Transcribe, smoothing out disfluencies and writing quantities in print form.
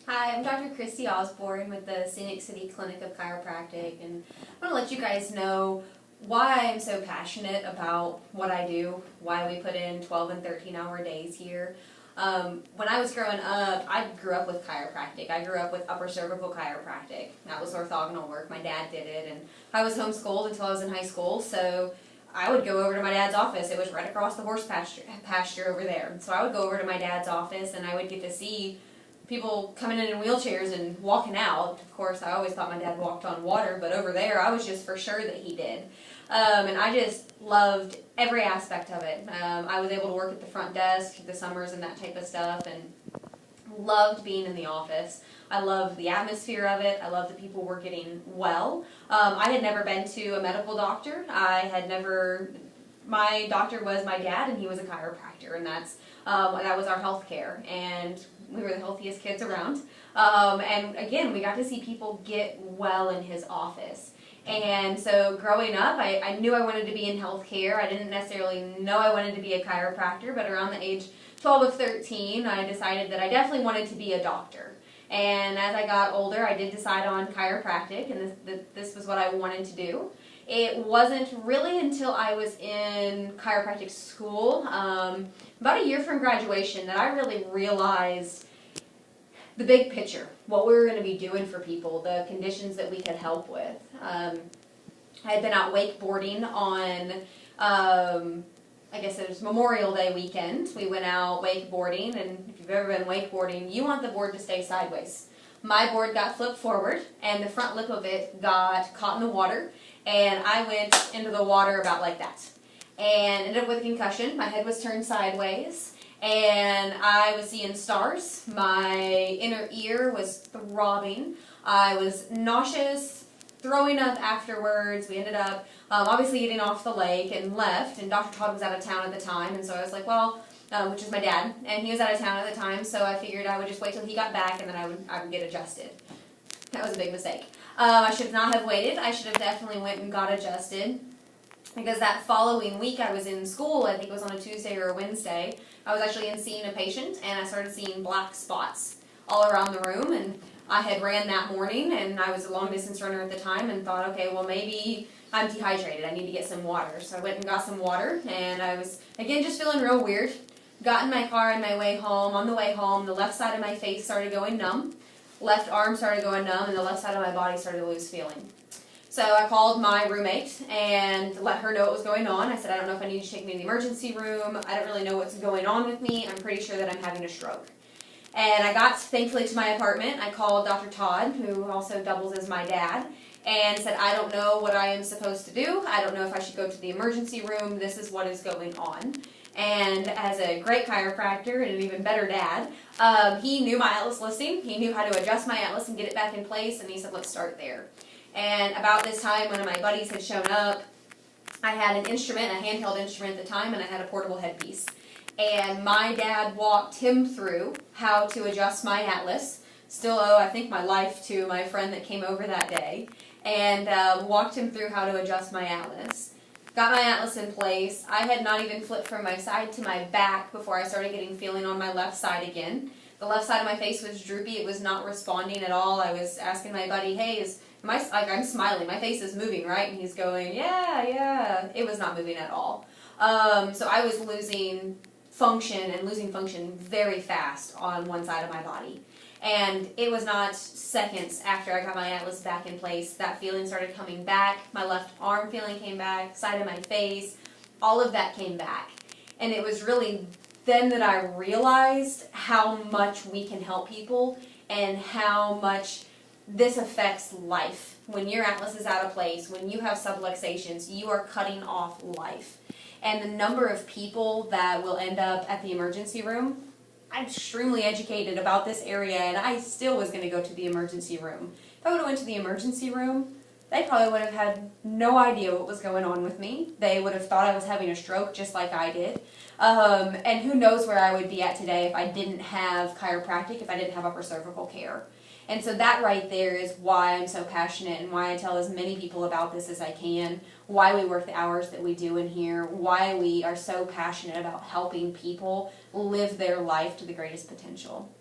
Hi, I'm Dr. Christi Osborne with the Scenic City Clinic of Chiropractic, and I want to let you guys know why I'm so passionate about what I do, why we put in 12 and 13-hour days here. When I was growing up, I grew up with chiropractic. I grew up with upper cervical chiropractic. That was orthogonal work. My dad did it, and I was homeschooled until I was in high school, so I would go over to my dad's office. It was right across the horse pasture over there. So I would go over to my dad's office, and I would get to see people coming in wheelchairs and walking out. Of course, I always thought my dad walked on water, but over there, I was just for sure that he did. And I just loved every aspect of it. I was able to work at the front desk, the summers and that type of stuff, and loved being in the office. I loved the atmosphere of it. I loved the people were getting well. I had never been to a medical doctor. My doctor was my dad, and he was a chiropractor, and that was our health care, and we were the healthiest kids around. And again, we got to see people get well in his office. And so growing up, I knew I wanted to be in healthcare. I didn't necessarily know I wanted to be a chiropractor, but around the age 12 of 13, I decided that I definitely wanted to be a doctor. And as I got older, I did decide on chiropractic, and this was what I wanted to do. It wasn't really until I was in chiropractic school, about a year from graduation, that I really realized the big picture, what we were going to be doing for people, the conditions that we could help with. I had been out wakeboarding on, I guess it was Memorial Day weekend. We went out wakeboarding, and if you've ever been wakeboarding, you want the board to stay sideways. My board got flipped forward, and the front lip of it got caught in the water, and I went into the water about like that, and ended up with a concussion. My head was turned sideways, and I was seeing stars. My inner ear was throbbing. I was nauseous, throwing up afterwards. We ended up obviously getting off the lake and left, and Dr. Todd was out of town at the time, and so I was like, well, which is my dad, and he was out of town at the time, so I figured I would just wait till he got back, and then I would get adjusted. That was a big mistake. I should not have waited. I should have definitely went and got adjusted, because that following week I was in school. I think it was on a Tuesday or a Wednesday. I was actually in seeing a patient, and I started seeing black spots all around the room, and I had ran that morning, and I was a long-distance runner at the time, and thought, okay, well, maybe I'm dehydrated. I need to get some water. So I went and got some water, and I was, again, just feeling real weird. Got in my car on my way home. On the way home, the left side of my face started going numb. Left arm started going numb, and the left side of my body started to lose feeling. So I called my roommate and let her know what was going on. I said, I don't know if I need to take me to the emergency room. I don't really know what's going on with me. I'm pretty sure that I'm having a stroke. And I got, thankfully, to my apartment. I called Dr. Todd, who also doubles as my dad, and said, I don't know what I am supposed to do. I don't know if I should go to the emergency room. This is what is going on. And as a great chiropractor and an even better dad, he knew my atlas listing. He knew how to adjust my atlas and get it back in place, and he said, let's start there. And about this time, one of my buddies had shown up. I had an instrument, a handheld instrument at the time, and I had a portable headpiece. And my dad walked him through how to adjust my atlas. Still owe, I think, my life to my friend that came over that day. And walked him through how to adjust my atlas. Got my atlas in place. I had not even flipped from my side to my back before I started getting feeling on my left side again. The left side of my face was droopy. It was not responding at all. I was asking my buddy, hey, I'm smiling. My face is moving, right? And he's going, yeah. It was not moving at all. So I was losing function very fast on one side of my body. And it was not seconds after I got my atlas back in place. That feeling started coming back. My left arm feeling came back, side of my face. All of that came back. And it was really then that I realized how much we can help people and how much this affects life. When your atlas is out of place, when you have subluxations, you are cutting off life. And the number of people that will end up at the emergency room, I'm extremely educated about this area, and I still was going to go to the emergency room. If I would have went to the emergency room, they probably would have had no idea what was going on with me. They would have thought I was having a stroke just like I did. And who knows where I would be at today if I didn't have chiropractic, if I didn't have upper cervical care. And so that right there is why I'm so passionate and why I tell as many people about this as I can, why we work the hours that we do in here, why we are so passionate about helping people live their life to the greatest potential.